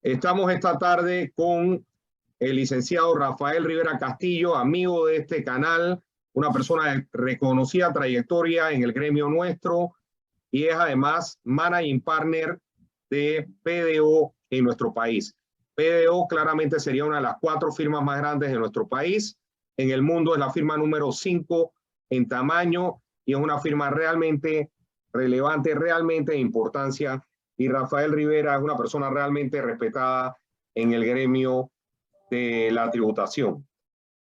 Estamos esta tarde con el licenciado Rafael Rivera Castillo, amigo de este canal, una persona de reconocida trayectoria en el gremio nuestro y es además managing partner de PDO en nuestro país. PDO claramente sería una de las 4 firmas más grandes de nuestro país. En el mundo es la firma número 5 en tamaño y es una firma realmente relevante, realmente de importancia. Y Rafael Rivera es una persona realmente respetada en el gremio de la tributación.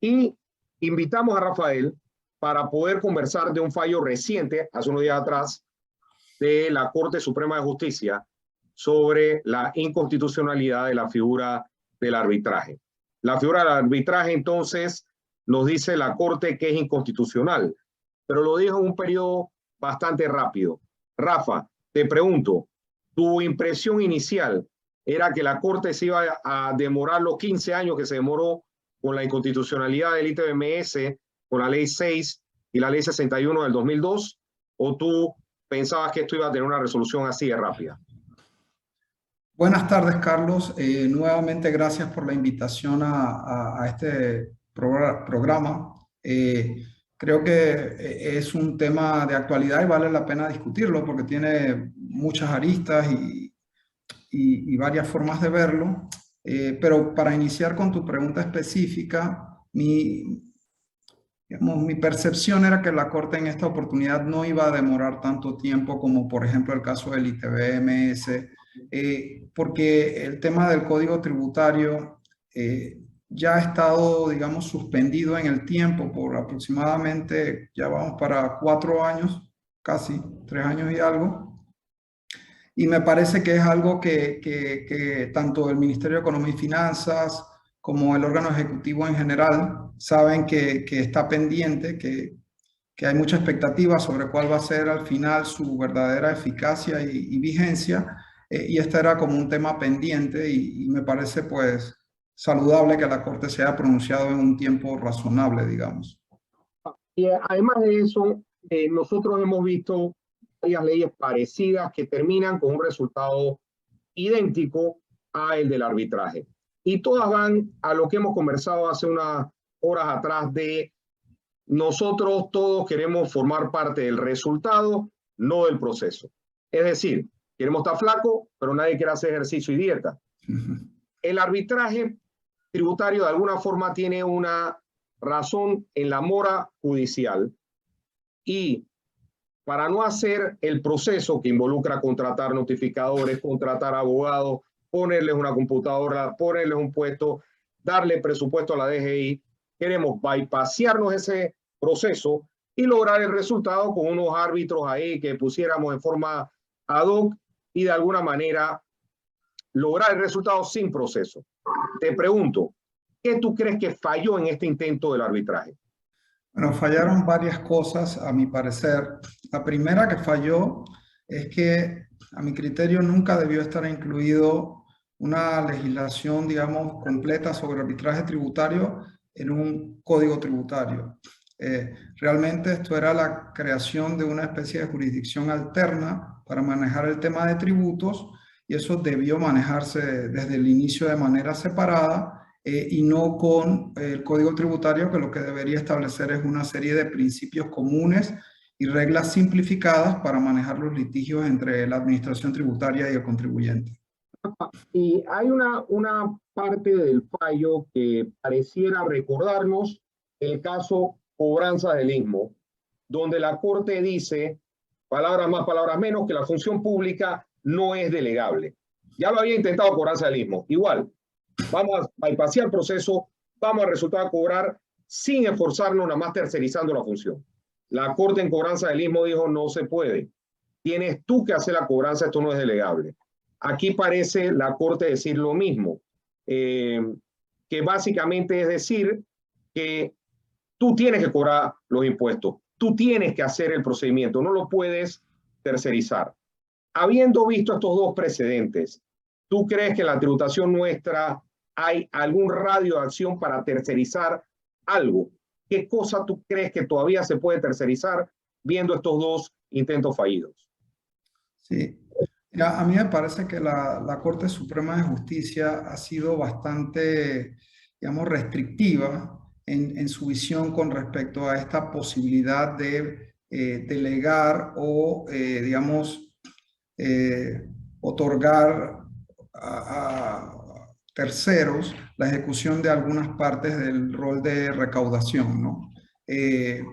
Y invitamos a Rafael para poder conversar de un fallo reciente, hace unos días atrás, de la Corte Suprema de Justicia sobre la inconstitucionalidad de la figura del arbitraje. La figura del arbitraje, entonces, nos dice la Corte que es inconstitucional, pero lo dijo en un periodo bastante rápido. Rafa, te pregunto, ¿tu impresión inicial era que la Corte se iba a demorar los 15 años que se demoró con la inconstitucionalidad del ITBMS, con la Ley 6 y la Ley 61 del 2002? ¿O tú pensabas que esto iba a tener una resolución así de rápida? Buenas tardes, Carlos. Nuevamente, gracias por la invitación a este programa. Creo que es un tema de actualidad y vale la pena discutirlo porque tiene muchas aristas y varias formas de verlo. Pero para iniciar con tu pregunta específica, mi percepción era que la Corte en esta oportunidad no iba a demorar tanto tiempo como, por ejemplo, el caso del ITBMS, porque el tema del Código Tributario ya ha estado, digamos, suspendido en el tiempo por aproximadamente, ya vamos para 4 años, casi 3 años y algo. Y me parece que es algo que tanto el Ministerio de Economía y Finanzas como el órgano ejecutivo en general saben que está pendiente, que hay mucha expectativa sobre cuál va a ser al final su verdadera eficacia y vigencia. Y este era como un tema pendiente y me parece pues saludable que la Corte se haya pronunciado en un tiempo razonable, digamos. Y además de eso, nosotros hemos visto varias leyes parecidas que terminan con un resultado idéntico a el del arbitraje. Y todas van a lo que hemos conversado hace unas horas atrás de nosotros todos queremos formar parte del resultado, no del proceso. Es decir, queremos estar flacos, pero nadie quiere hacer ejercicio y dieta. El arbitraje tributario de alguna forma tiene una razón en la mora judicial y para no hacer el proceso que involucra contratar notificadores, contratar abogados, ponerles una computadora, ponerles un puesto, darle presupuesto a la DGI, queremos bypasearnos ese proceso y lograr el resultado con unos árbitros ahí que pusiéramos en forma ad hoc y de alguna manera lograr el resultado sin proceso. Te pregunto, ¿qué tú crees que falló en este intento del arbitraje? Bueno, fallaron varias cosas, a mi parecer. La primera que falló es que, a mi criterio, nunca debió estar incluido una legislación, digamos, completa sobre arbitraje tributario en un código tributario. Realmente esto era la creación de una especie de jurisdicción alterna para manejar el tema de tributos y eso debió manejarse desde el inicio de manera separada y no con el Código Tributario, que lo que debería establecer es una serie de principios comunes y reglas simplificadas para manejar los litigios entre la administración tributaria y el contribuyente. Y hay una parte del fallo que pareciera recordarnos el caso Cobranza del Istmo, donde la Corte dice, palabras más, palabras menos, que la función pública no es delegable. Ya lo había intentado Cobranza del Istmo. Igual, vamos a bypasear el proceso, vamos a resultar a cobrar sin esforzarnos, nada más tercerizando la función. La Corte en Cobranza del Istmo dijo, no se puede. Tienes tú que hacer la cobranza, esto no es delegable. Aquí parece la Corte decir lo mismo, que básicamente es decir que tú tienes que cobrar los impuestos, tú tienes que hacer el procedimiento, no lo puedes tercerizar. Habiendo visto estos dos precedentes, ¿tú crees que en la tributación nuestra hay algún radio de acción para tercerizar algo? ¿Qué cosa tú crees que todavía se puede tercerizar viendo estos dos intentos fallidos? Sí, A mí me parece que la Corte Suprema de Justicia ha sido bastante, digamos, restrictiva en su visión con respecto a esta posibilidad de delegar o, digamos, otorgar a terceros la ejecución de algunas partes del rol de recaudación, ¿no? En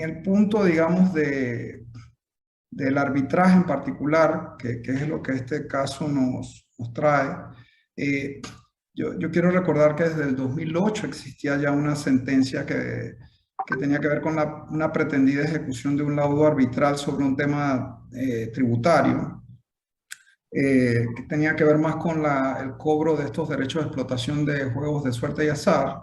el punto, digamos, del arbitraje en particular, que es lo que este caso nos trae, yo quiero recordar que desde el 2008 existía ya una sentencia que tenía que ver con una pretendida ejecución de un laudo arbitral sobre un tema tributario, que tenía que ver más con el cobro de estos derechos de explotación de juegos de suerte y azar,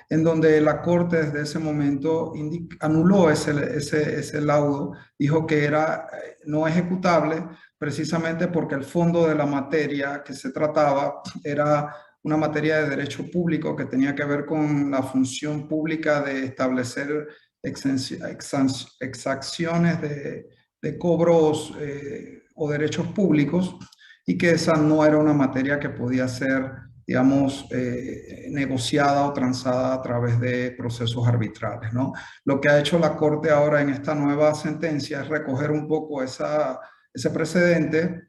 en donde la Corte desde ese momento anuló ese laudo, dijo que era no ejecutable precisamente porque el fondo de la materia que se trataba era una materia de derecho público que tenía que ver con la función pública de establecer exacciones de cobros o derechos públicos, y que esa no era una materia que podía ser, digamos, negociada o transada a través de procesos arbitrales, ¿no? Lo que ha hecho la Corte ahora en esta nueva sentencia es recoger un poco ese precedente,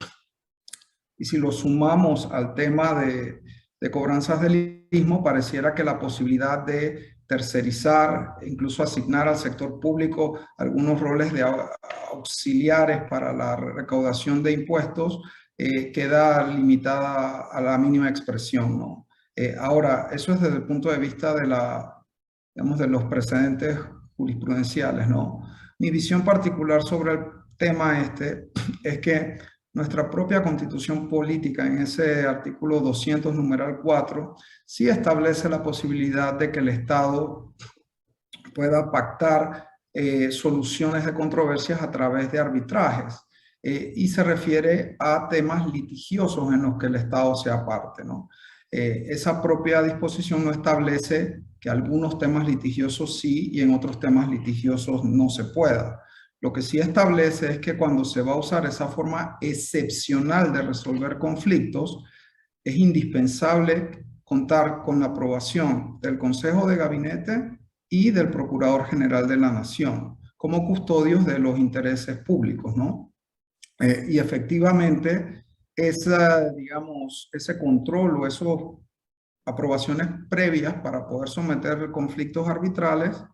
y si lo sumamos al tema de cobranzas del istmo, pareciera que la posibilidad de tercerizar, incluso asignar al sector público algunos roles de auxiliares para la recaudación de impuestos, queda limitada a la mínima expresión, ¿no? Ahora, eso es desde el punto de vista digamos, de los precedentes jurisprudenciales, ¿no? Mi visión particular sobre el tema es que nuestra propia constitución política, en ese artículo 200, numeral 4, sí establece la posibilidad de que el Estado pueda pactar soluciones de controversias a través de arbitrajes, y se refiere a temas litigiosos en los que el Estado sea parte, ¿no? Esa propia disposición no establece que algunos temas litigiosos sí y en otros temas litigiosos no se pueda. Lo que sí establece es que cuando se va a usar esa forma excepcional de resolver conflictos, es indispensable contar con la aprobación del Consejo de Gabinete y del Procurador General de la Nación como custodios de los intereses públicos, ¿no? Y efectivamente, digamos, ese control o esas aprobaciones previas para poder someter conflictos arbitrales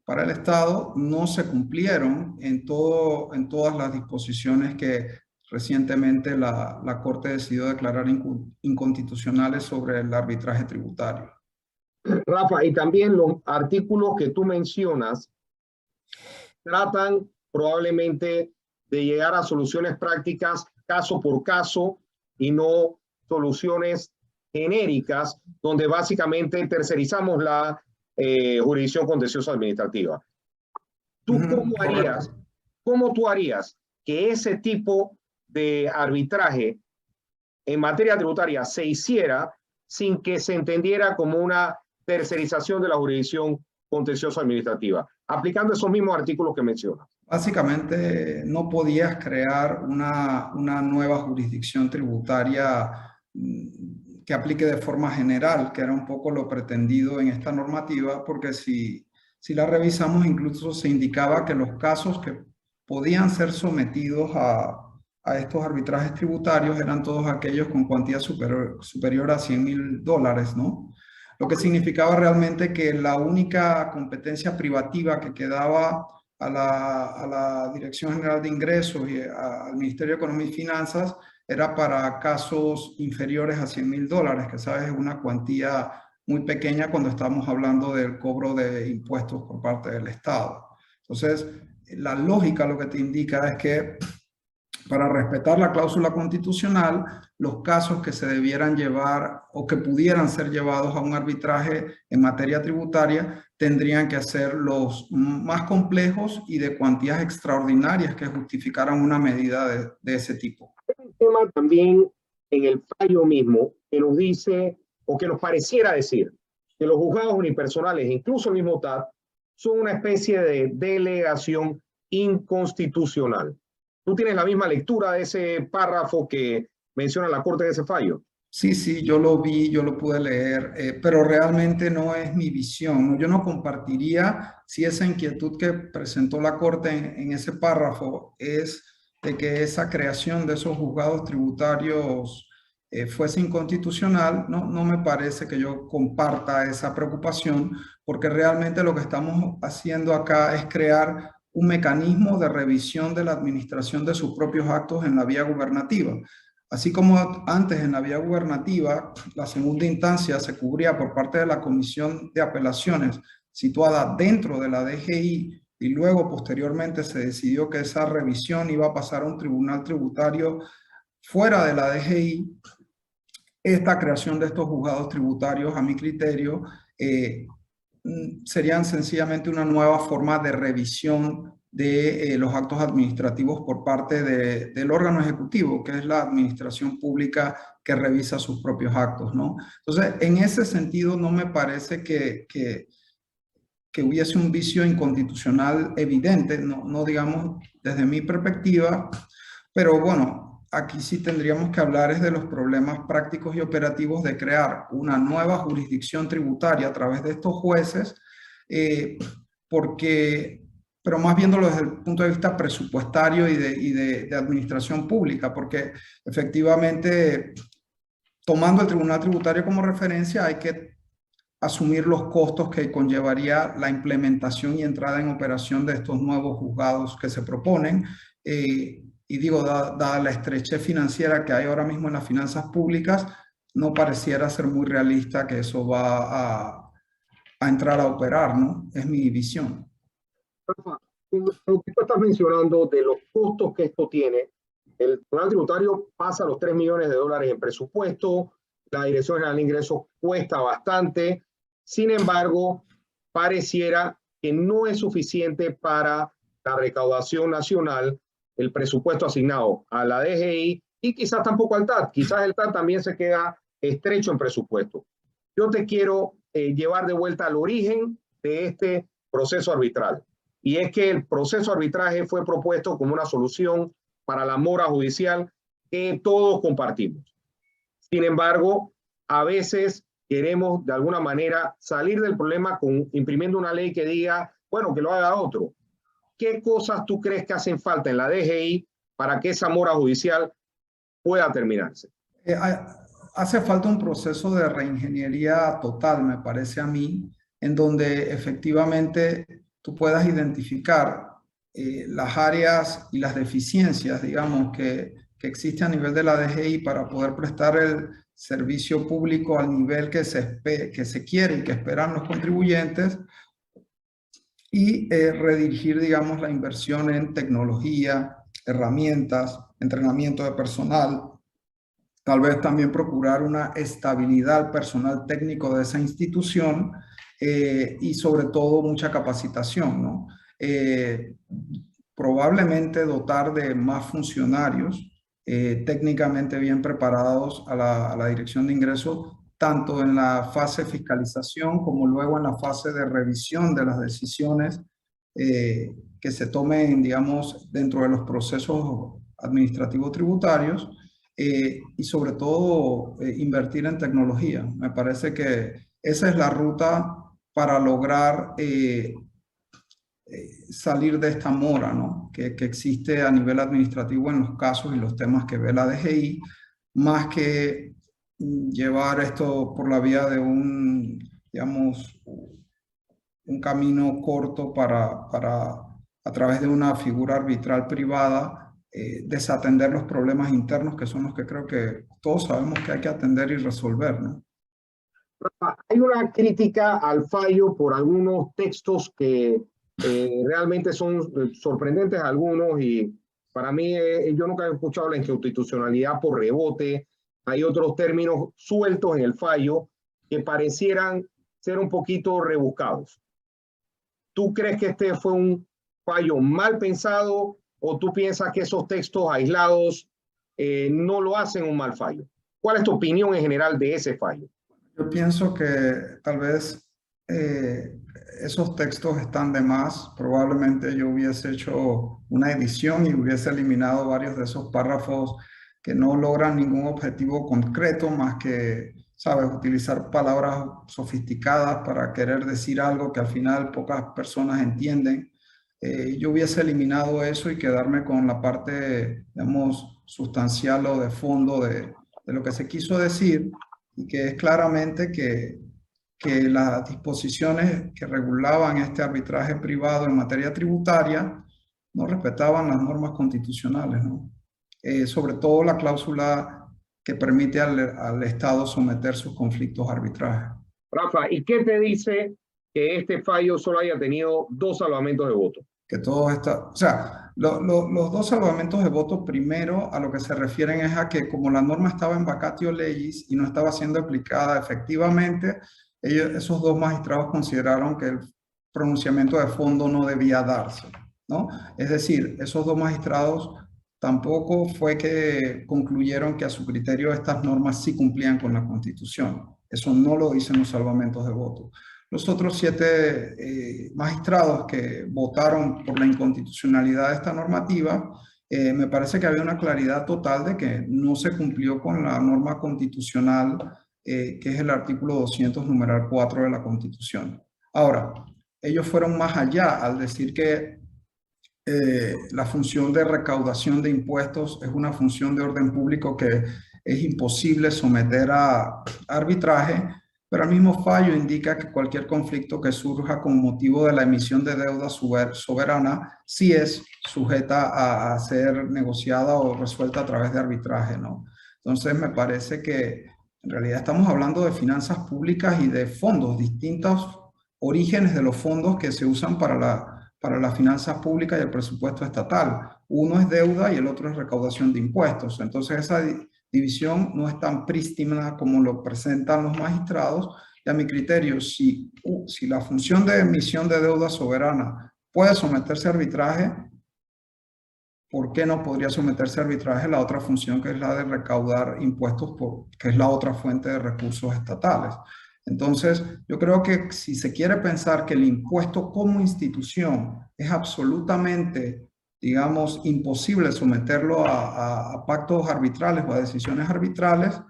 para el Estado no se cumplieron en todas las disposiciones que recientemente la Corte decidió declarar inconstitucionales sobre el arbitraje tributario. Rafa, y también los artículos que tú mencionas tratan probablemente de llegar a soluciones prácticas caso por caso y no soluciones genéricas donde básicamente tercerizamos la jurisdicción contenciosa administrativa. ¿Tú cómo tú harías que ese tipo de arbitraje en materia tributaria se hiciera sin que se entendiera como una tercerización de la jurisdicción contenciosa administrativa, aplicando esos mismos artículos que mencionas? Básicamente no podías crear una nueva jurisdicción tributaria que aplique de forma general, que era un poco lo pretendido en esta normativa, porque si la revisamos, incluso se indicaba que los casos que podían ser sometidos a estos arbitrajes tributarios eran todos aquellos con cuantía superior a $100,000, ¿no? Lo que significaba realmente que la única competencia privativa que quedaba a la Dirección General de Ingresos y al Ministerio de Economía y Finanzas era para casos inferiores a $100,000, que sabes es una cuantía muy pequeña cuando estamos hablando del cobro de impuestos por parte del Estado. Entonces, la lógica lo que te indica es que para respetar la cláusula constitucional, los casos que se debieran llevar o que pudieran ser llevados a un arbitraje en materia tributaria tendrían que ser los más complejos y de cuantías extraordinarias que justificaran una medida de ese tipo. Hay un tema también en el fallo mismo que nos dice, o que nos pareciera decir, que los juzgados unipersonales, incluso el mismo TAT, son una especie de delegación inconstitucional. ¿Tú tienes la misma lectura de ese párrafo que menciona la Corte de ese fallo? Sí, sí, yo lo vi, yo lo pude leer, pero realmente no es mi visión, ¿no? Yo no compartiría si esa inquietud que presentó la Corte en ese párrafo es de que esa creación de esos juzgados tributarios fuese inconstitucional. No, no me parece que yo comparta esa preocupación, porque realmente lo que estamos haciendo acá es crear un mecanismo de revisión de la administración de sus propios actos en la vía gubernativa. Así como antes en la vía gubernativa, la segunda instancia se cubría por parte de la Comisión de Apelaciones situada dentro de la DGI y luego posteriormente se decidió que esa revisión iba a pasar a un tribunal tributario fuera de la DGI. Esta creación de estos juzgados tributarios, a mi criterio, serían sencillamente una nueva forma de revisión de los actos administrativos por parte del órgano ejecutivo, que es la administración pública que revisa sus propios actos, ¿no? Entonces, en ese sentido, no me parece que hubiese un vicio inconstitucional evidente, no digamos desde mi perspectiva, pero bueno, aquí sí tendríamos que hablar es de los problemas prácticos y operativos de crear una nueva jurisdicción tributaria a través de estos jueces, pero más viéndolo desde el punto de vista presupuestario y de administración pública, porque efectivamente, tomando el Tribunal Tributario como referencia, hay que asumir los costos que conllevaría la implementación y entrada en operación de estos nuevos juzgados que se proponen. Y digo, dada la estrechez financiera que hay ahora mismo en las finanzas públicas, no pareciera ser muy realista que eso va a entrar a operar, ¿no? Es mi visión. Rafa, lo que tú estás mencionando de los costos que esto tiene, el Tribunal Tributario pasa los $3 millones en presupuesto, la Dirección General de Ingresos cuesta bastante, sin embargo, pareciera que no es suficiente para la recaudación nacional el presupuesto asignado a la DGI y quizás tampoco al TAT. Quizás el TAT también se queda estrecho en presupuesto. Yo te quiero llevar de vuelta al origen de este proceso arbitral. Y es que el proceso de arbitraje fue propuesto como una solución para la mora judicial que todos compartimos. Sin embargo, a veces queremos de alguna manera salir del problema imprimiendo una ley que diga, bueno, que lo haga otro. ¿Qué cosas tú crees que hacen falta en la DGI para que esa mora judicial pueda terminarse? Hace falta un proceso de reingeniería total, me parece a mí, en donde efectivamente tú puedas identificar las áreas y las deficiencias, digamos, que existe a nivel de la DGI para poder prestar el servicio público al nivel que se quiere y que esperan los contribuyentes, y redirigir, digamos, la inversión en tecnología, herramientas, entrenamiento de personal, tal vez también procurar una estabilidad al personal técnico de esa institución y sobre todo mucha capacitación, ¿no? Probablemente dotar de más funcionarios técnicamente bien preparados a la Dirección de Ingresos, tanto en la fase de fiscalización como luego en la fase de revisión de las decisiones que se tomen, digamos, dentro de los procesos administrativos tributarios. Y sobre todo invertir en tecnología. Me parece que esa es la ruta para lograr salir de esta mora, ¿no? que existe a nivel administrativo en los casos y los temas que ve la DGI, más que llevar esto por la vía de digamos, un camino corto para a través de una figura arbitral privada, desatender los problemas internos que son los que creo que todos sabemos que hay que atender y resolver, ¿no? Hay una crítica al fallo por algunos textos que realmente son sorprendentes algunos y para mí yo nunca he escuchado la inconstitucionalidad por rebote. Hay otros términos sueltos en el fallo que parecieran ser un poquito rebuscados. ¿Tú crees que este fue un fallo mal pensado o tú piensas que esos textos aislados no lo hacen un mal fallo? ¿Cuál es tu opinión en general de ese fallo? Yo pienso que tal vez esos textos están de más. Probablemente yo hubiese hecho una edición y hubiese eliminado varios de esos párrafos que no logran ningún objetivo concreto más que, sabes, utilizar palabras sofisticadas para querer decir algo que al final pocas personas entienden. Yo hubiese eliminado eso y quedarme con la parte, digamos, sustancial o de fondo de lo que se quiso decir, y que es claramente que las disposiciones que regulaban este arbitraje privado en materia tributaria no respetaban las normas constitucionales, ¿no? Sobre todo la cláusula que permite al Estado someter sus conflictos a arbitraje. Rafa, ¿y qué te dice que este fallo solo haya tenido 2 salvamentos de voto? Que todo está, o sea, los dos salvamentos de voto, primero a lo que se refieren es a que como la norma estaba en vacatio legis y no estaba siendo aplicada efectivamente, esos dos magistrados consideraron que el pronunciamiento de fondo no debía darse, ¿no? Es decir, esos dos magistrados tampoco fue que concluyeron que a su criterio estas normas sí cumplían con la Constitución. Eso no lo dicen los salvamentos de voto. Los otros 7 magistrados que votaron por la inconstitucionalidad de esta normativa, me parece que había una claridad total de que no se cumplió con la norma constitucional, que es el artículo 200, numeral 4 de la Constitución. Ahora, ellos fueron más allá al decir que la función de recaudación de impuestos es una función de orden público que es imposible someter a arbitraje, pero el mismo fallo indica que cualquier conflicto que surja con motivo de la emisión de deuda soberana sí es sujeta a ser negociada o resuelta a través de arbitraje, ¿no? Entonces me parece que en realidad estamos hablando de finanzas públicas y de fondos, distintos orígenes de los fondos que se usan para las finanzas públicas y el presupuesto estatal. Uno es deuda y el otro es recaudación de impuestos. Entonces esa división no es tan prístina como lo presentan los magistrados, y a mi criterio, si la función de emisión de deuda soberana puede someterse a arbitraje, ¿por qué no podría someterse a arbitraje la otra función, que es la de recaudar impuestos, que es la otra fuente de recursos estatales? Entonces, yo creo que si se quiere pensar que el impuesto como institución es absolutamente, digamos, imposible someterlo a pactos arbitrales o a decisiones arbitrales,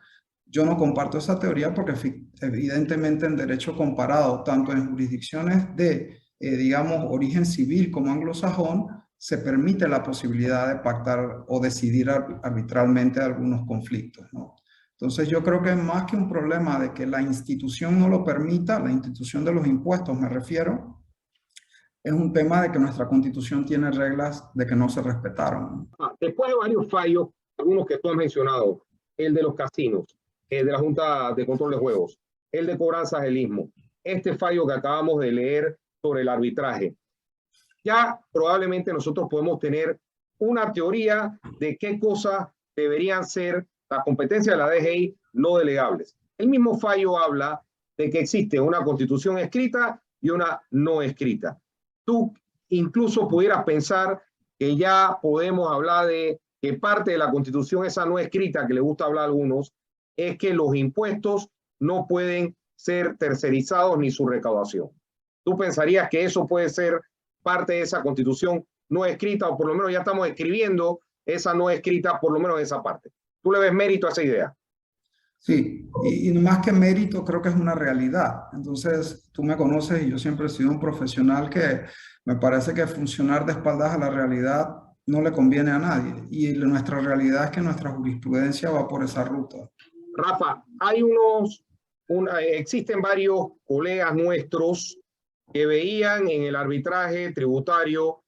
yo no comparto esa teoría, porque evidentemente en derecho comparado, tanto en jurisdicciones de, digamos, origen civil como anglosajón, se permite la posibilidad de pactar o decidir arbitralmente algunos conflictos, ¿no? Entonces yo creo que más que un problema de que la institución no lo permita, la institución de los impuestos me refiero, es un tema de que nuestra Constitución tiene reglas de que no se respetaron. Después de varios fallos, algunos que tú has mencionado, el de los casinos, el de la Junta de Control de Juegos, el de cobranzas del Istmo, este fallo que acabamos de leer sobre el arbitraje, ya probablemente nosotros podemos tener una teoría de qué cosas deberían ser la competencia de la DGI no delegables. El mismo fallo habla de que existe una constitución escrita y una no escrita. Tú incluso pudieras pensar que ya podemos hablar de que parte de la constitución, esa no escrita que le gusta hablar a algunos, es que los impuestos no pueden ser tercerizados ni su recaudación. ¿Tú pensarías que eso puede ser parte de esa constitución no escrita, o por lo menos ya estamos escribiendo esa no escrita, por lo menos de esa parte? ¿Tú le ves mérito a esa idea? Sí, y más que mérito, creo que es una realidad. Entonces, tú me conoces y yo siempre he sido un profesional que me parece que funcionar de espaldas a la realidad no le conviene a nadie. Y nuestra realidad es que nuestra jurisprudencia va por esa ruta. Rafa, hay existen varios colegas nuestros que veían en el arbitraje tributario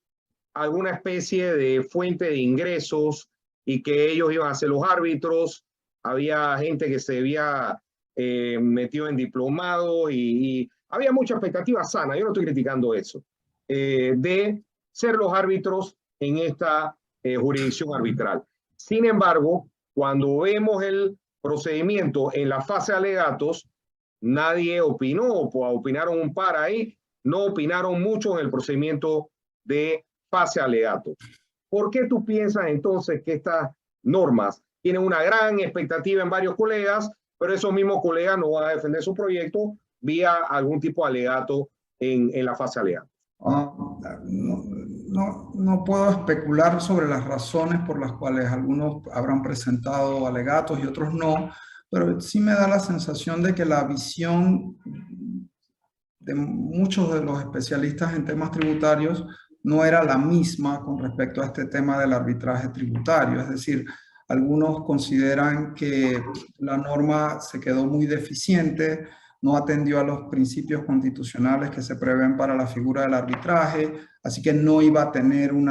alguna especie de fuente de ingresos y que ellos iban a ser los árbitros. Había gente que se había metido en diplomado y había mucha expectativa sana, yo no estoy criticando eso, de ser los árbitros en esta jurisdicción arbitral. Sin embargo, cuando vemos el procedimiento en la fase de alegatos, nadie opinó, opinaron un par ahí, no opinaron mucho en el procedimiento de fase alegato. ¿Por qué tú piensas entonces que estas normas tienen una gran expectativa en varios colegas, pero esos mismos colegas no van a defender su proyecto vía algún tipo de alegato en la fase alegada. No puedo especular sobre las razones por las cuales algunos habrán presentado alegatos y otros no, pero sí me da la sensación de que la visión de muchos de los especialistas en temas tributarios no era la misma con respecto a este tema del arbitraje tributario. Es decir, algunos consideran que la norma se quedó muy deficiente, no atendió a los principios constitucionales que se prevén para la figura del arbitraje, así que no iba a tener un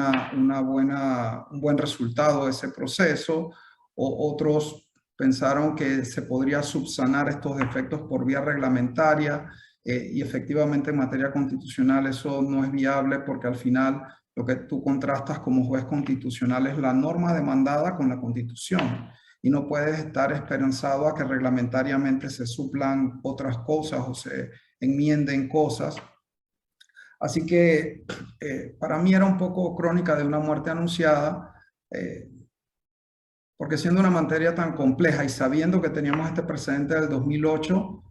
buen resultado ese proceso. O otros pensaron que se podría subsanar estos defectos por vía reglamentaria, y efectivamente en materia constitucional eso no es viable, porque al final lo que tú contrastas como juez constitucional es la norma demandada con la Constitución, y no puedes estar esperanzado a que reglamentariamente se suplan otras cosas o se enmienden cosas. Así que para mí era un poco crónica de una muerte anunciada, porque siendo una materia tan compleja y sabiendo que teníamos este precedente del 2008,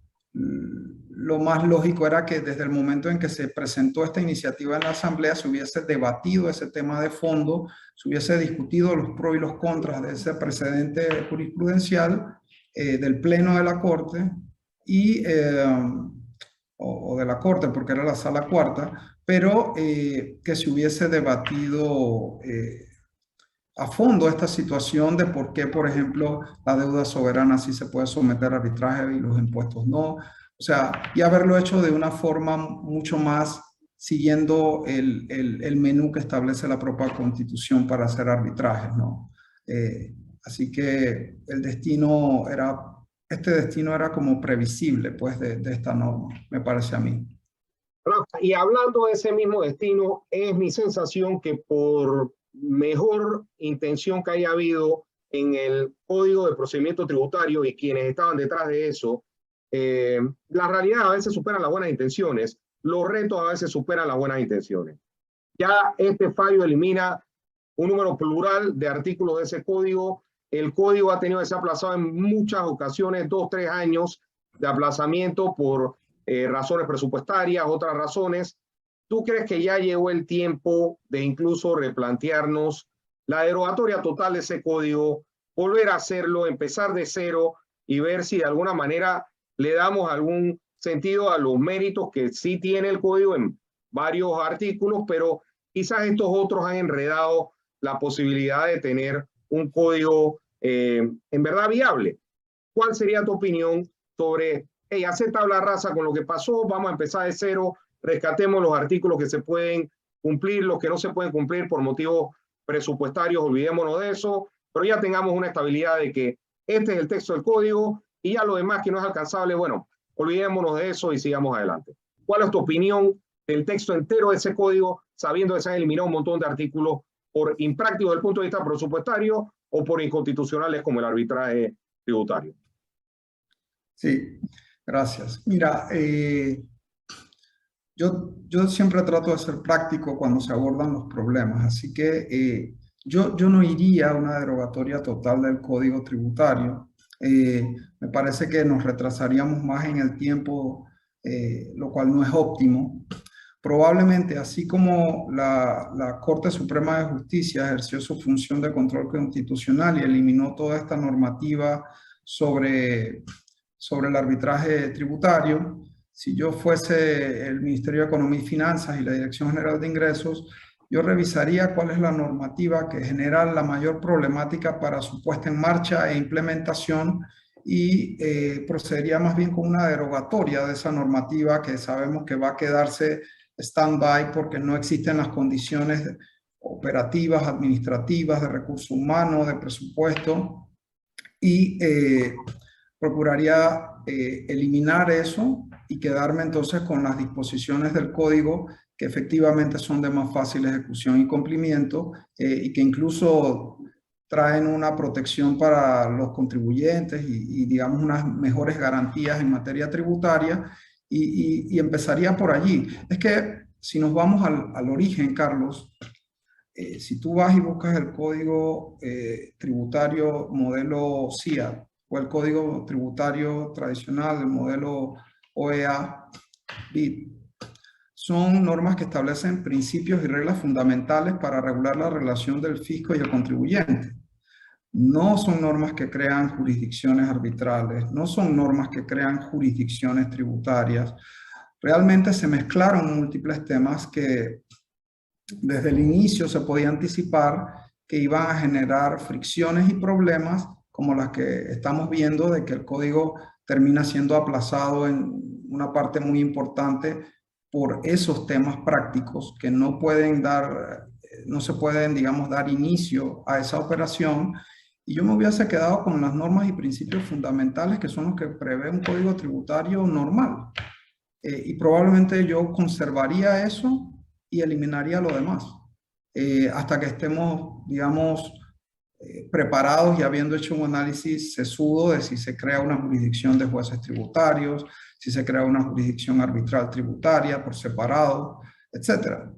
lo más lógico era que desde el momento en que se presentó esta iniciativa en la Asamblea se hubiese debatido ese tema de fondo, se hubiese discutido los pros y los contras de ese precedente jurisprudencial del Pleno de la Corte o de la Corte, porque era la Sala Cuarta, pero que se hubiese debatido a fondo esta situación de por qué, por ejemplo, la deuda soberana sí se puede someter a arbitraje y los impuestos no. O sea, y haberlo hecho de una forma mucho más siguiendo el menú que establece la propia Constitución para hacer arbitrajes, ¿no? Así que este destino era como previsible, pues, de esta norma, me parece a mí. Y hablando de ese mismo destino, es mi sensación que por mejor intención que haya habido en el Código de Procedimiento Tributario y quienes estaban detrás de eso, la realidad a veces supera las buenas intenciones, los retos a veces superan las buenas intenciones. Ya este fallo elimina un número plural de artículos de ese código. El código ha tenido que ser aplazado en muchas ocasiones, 2 o 3 años de aplazamiento por razones presupuestarias, otras razones. ¿Tú crees que ya llegó el tiempo de incluso replantearnos la derogatoria total de ese código, volver a hacerlo, empezar de cero y ver si de alguna manera le damos algún sentido a los méritos que sí tiene el código en varios artículos, pero quizás estos otros han enredado la posibilidad de tener un código en verdad viable? ¿Cuál sería tu opinión sobre, hey, hacer tabla rasa con lo que pasó, vamos a empezar de cero, rescatemos los artículos que se pueden cumplir, los que no se pueden cumplir por motivos presupuestarios, olvidémonos de eso, pero ya tengamos una estabilidad de que este es el texto del código y ya lo demás que no es alcanzable, bueno, olvidémonos de eso y sigamos adelante? ¿Cuál es tu opinión del texto entero de ese código, sabiendo que se han eliminado un montón de artículos por imprácticos desde el punto de vista presupuestario o por inconstitucionales como el arbitraje tributario? Sí, gracias. Mira, yo siempre trato de ser práctico cuando se abordan los problemas, así que yo no iría a una derogatoria total del Código Tributario. Me parece que nos retrasaríamos más en el tiempo, lo cual no es óptimo. Probablemente, así como la Corte Suprema de Justicia ejerció su función de control constitucional y eliminó toda esta normativa sobre el arbitraje tributario, si yo fuese el Ministerio de Economía y Finanzas y la Dirección General de Ingresos, yo revisaría cuál es la normativa que genera la mayor problemática para su puesta en marcha e implementación y procedería más bien con una derogatoria de esa normativa que sabemos que va a quedarse stand-by porque no existen las condiciones operativas, administrativas, de recursos humanos, de presupuesto, y procuraría eliminar eso y quedarme entonces con las disposiciones del código que efectivamente son de más fácil ejecución y cumplimiento, y que incluso traen una protección para los contribuyentes y digamos unas mejores garantías en materia tributaria, y empezaría por allí. Es que si nos vamos al origen, Carlos, si tú vas y buscas el código tributario modelo CIA o el código tributario tradicional del modelo OEA, BIT, son normas que establecen principios y reglas fundamentales para regular la relación del fisco y el contribuyente. No son normas que crean jurisdicciones arbitrales, no son normas que crean jurisdicciones tributarias. Realmente se mezclaron múltiples temas que desde el inicio se podía anticipar que iban a generar fricciones y problemas como las que estamos viendo, de que el código termina siendo aplazado en una parte muy importante por esos temas prácticos que no pueden no se pueden, digamos, dar inicio a esa operación. Y yo me hubiese quedado con las normas y principios fundamentales que son los que prevé un código tributario normal. Y probablemente yo conservaría eso y eliminaría lo demás. Hasta que estemos, digamos, preparados y habiendo hecho un análisis sesudo de si se crea una jurisdicción de jueces tributarios, si se crea una jurisdicción arbitral tributaria por separado, etc.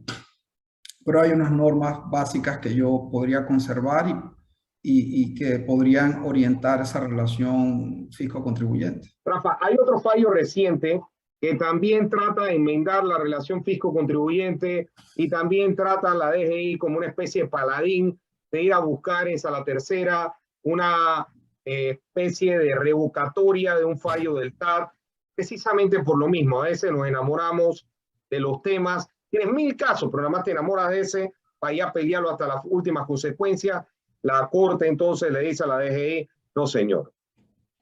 Pero hay unas normas básicas que yo podría conservar y que podrían orientar esa relación fisco-contribuyente. Rafa, hay otro fallo reciente que también trata de enmendar la relación fisco-contribuyente y también trata a la DGI como una especie de paladín de ir a buscar en Sala Tercera una especie de revocatoria de un fallo del TAT, precisamente por lo mismo. A veces nos enamoramos de los temas, tienes 1000 casos, pero nada más te enamoras de ese para ya pelearlo hasta las últimas consecuencias. La Corte entonces le dice a la DGI, no señor,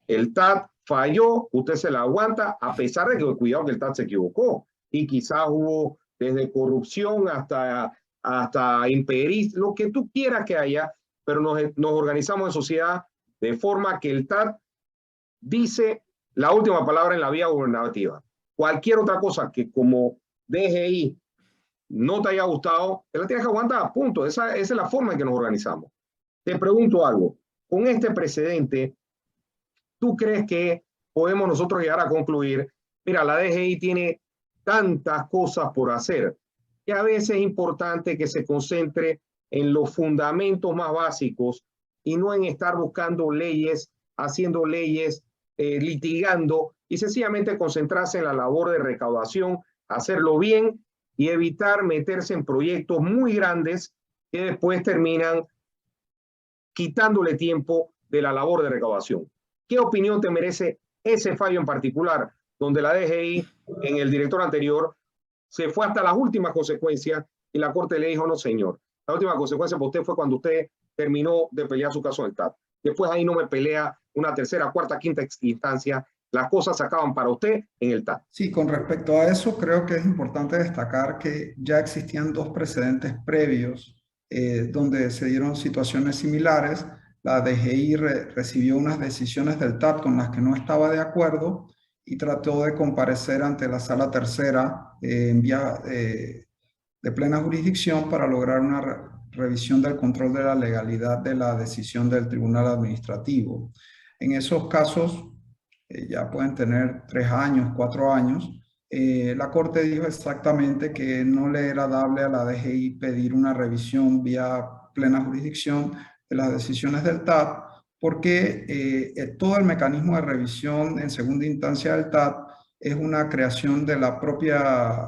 el TAT falló, usted se la aguanta, a pesar de que, cuidado, que el TAT se equivocó y quizás hubo desde corrupción hasta impericia, lo que tú quieras que haya, pero nos organizamos en sociedad de forma que el TAT dice la última palabra en la vía gubernativa. Cualquier otra cosa que como DGI no te haya gustado, te la tienes que aguantar, punto. Esa es la forma en que nos organizamos. Te pregunto algo, con este precedente, ¿tú crees que podemos nosotros llegar a concluir, mira, la DGI tiene tantas cosas por hacer, que a veces es importante que se concentre en los fundamentos más básicos y no en estar buscando leyes, haciendo leyes, litigando, y sencillamente concentrarse en la labor de recaudación, hacerlo bien y evitar meterse en proyectos muy grandes que después terminan quitándole tiempo de la labor de recaudación? ¿Qué opinión te merece ese fallo en particular, donde la DGI en el director anterior se fue hasta las últimas consecuencias y la Corte le dijo, no señor, la última consecuencia para usted fue cuando usted terminó de pelear su caso en el TAT. Después ahí no me pelea una tercera, cuarta, quinta instancia, las cosas se acaban para usted en el TAT. Sí, con respecto a eso, creo que es importante destacar que ya existían dos precedentes previos donde se dieron situaciones similares. La DGI recibió unas decisiones del TAT con las que no estaba de acuerdo y trató de comparecer ante la Sala Tercera en vía de plena jurisdicción para lograr una revisión del control de la legalidad de la decisión del Tribunal Administrativo. En esos casos, ya pueden tener 3 años, 4 años, la Corte dijo exactamente que no le era dable a la DGI pedir una revisión vía plena jurisdicción de las decisiones del TAT, porque todo el mecanismo de revisión en segunda instancia del TAT es una creación de la propia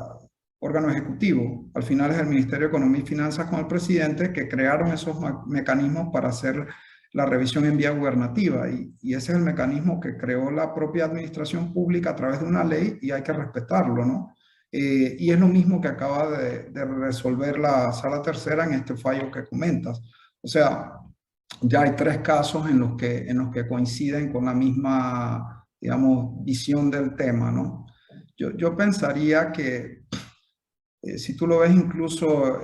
órgano ejecutivo. Al final es el Ministerio de Economía y Finanzas con el presidente que crearon esos mecanismos para hacer la revisión en vía gubernativa y ese es el mecanismo que creó la propia administración pública a través de una ley y hay que respetarlo, ¿no? Y es lo mismo que acaba de resolver la Sala Tercera en este fallo que comentas. O sea, ya hay 3 casos en los que coinciden con la misma, digamos, visión del tema, ¿no? Yo pensaría que si tú lo ves incluso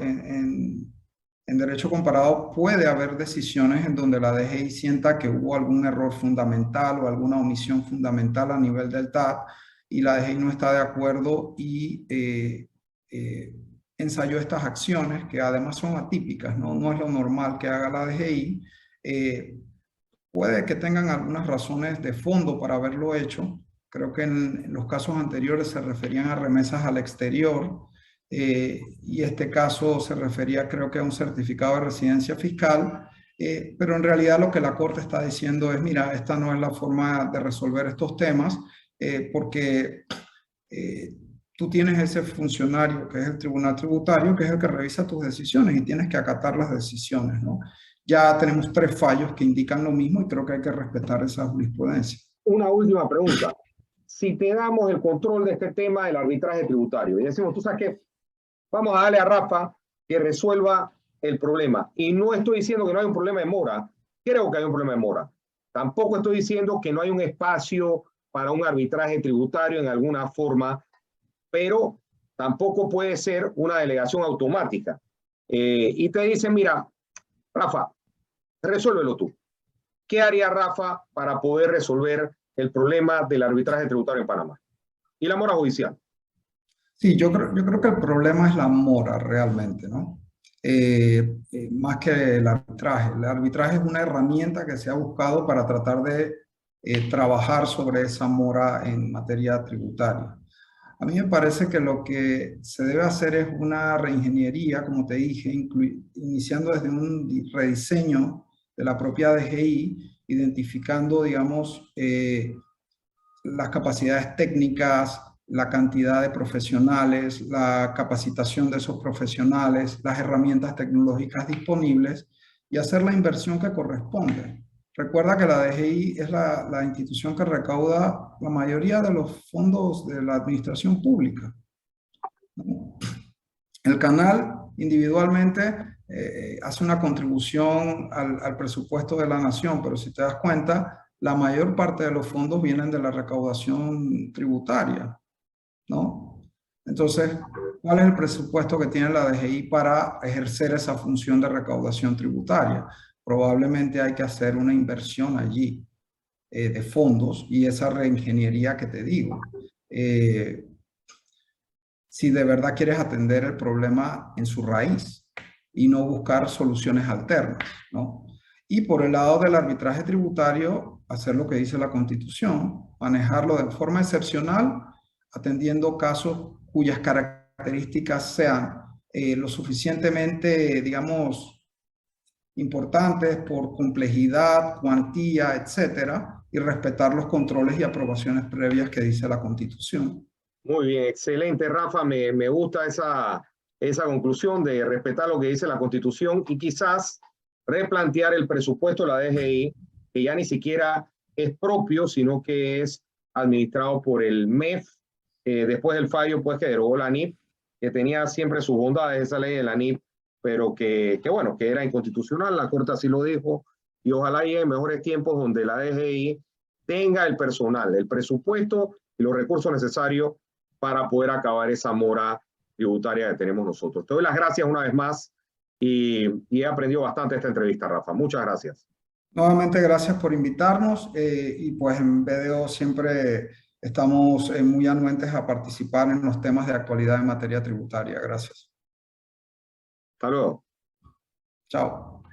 en derecho comparado, puede haber decisiones en donde la DGI sienta que hubo algún error fundamental o alguna omisión fundamental a nivel del TAT y la DGI no está de acuerdo y ensayó estas acciones que además son atípicas, ¿no? No es lo normal que haga la DGI. Puede que tengan algunas razones de fondo para haberlo hecho. Creo que en los casos anteriores se referían a remesas al exterior. Y este caso se refería creo que a un certificado de residencia fiscal, pero en realidad lo que la Corte está diciendo es, mira, esta no es la forma de resolver estos temas, porque tú tienes ese funcionario que es el tribunal tributario, que es el que revisa tus decisiones y tienes que acatar las decisiones, ¿no? Ya tenemos 3 fallos que indican lo mismo y creo que hay que respetar esa jurisprudencia. Una última pregunta. Si te damos el control de este tema del arbitraje tributario y decimos, tú sabes qué, vamos a darle a Rafa que resuelva el problema. Y no estoy diciendo que no hay un problema de mora, creo que hay un problema de mora. Tampoco estoy diciendo que no hay un espacio para un arbitraje tributario en alguna forma, pero tampoco puede ser una delegación automática. Y te dicen, mira, Rafa, resuélvelo tú. ¿Qué haría Rafa para poder resolver el problema del arbitraje tributario en Panamá y la mora judicial? Sí, yo creo que el problema es la mora realmente, ¿no? Más que el arbitraje. El arbitraje es una herramienta que se ha buscado para tratar de trabajar sobre esa mora en materia tributaria. A mí me parece que lo que se debe hacer es una reingeniería, como te dije, iniciando desde un rediseño de la propia DGI, identificando, digamos, las capacidades técnicas, la cantidad de profesionales, la capacitación de esos profesionales, las herramientas tecnológicas disponibles y hacer la inversión que corresponde. Recuerda que la DGI es la institución que recauda la mayoría de los fondos de la administración pública. El canal individualmente hace una contribución al presupuesto de la nación, pero si te das cuenta, la mayor parte de los fondos vienen de la recaudación tributaria, ¿no? Entonces, ¿cuál es el presupuesto que tiene la DGI para ejercer esa función de recaudación tributaria? Probablemente hay que hacer una inversión allí de fondos y esa reingeniería que te digo. Si de verdad quieres atender el problema en su raíz y no buscar soluciones alternas, ¿no? Y por el lado del arbitraje tributario, hacer lo que dice la Constitución, manejarlo de forma excepcional, atendiendo casos cuyas características sean lo suficientemente, digamos, importantes por complejidad, cuantía, etcétera, y respetar los controles y aprobaciones previas que dice la Constitución. Muy bien, excelente, Rafa. Me gusta esa conclusión de respetar lo que dice la Constitución y quizás replantear el presupuesto de la DGI, que ya ni siquiera es propio, sino que es administrado por el MEF, después del fallo pues, que derogó la NIP, que tenía siempre sus bondades esa ley de la NIP, pero bueno, que era inconstitucional, la Corte así lo dijo, y ojalá llegue mejores tiempos donde la DGI tenga el personal, el presupuesto y los recursos necesarios para poder acabar esa mora tributaria que tenemos nosotros. Te doy las gracias una vez más y he aprendido bastante esta entrevista, Rafa. Muchas gracias. Nuevamente, gracias por invitarnos y pues en BDO siempre estamos muy anuentes a participar en los temas de actualidad en materia tributaria. Gracias. Hasta luego. Chao.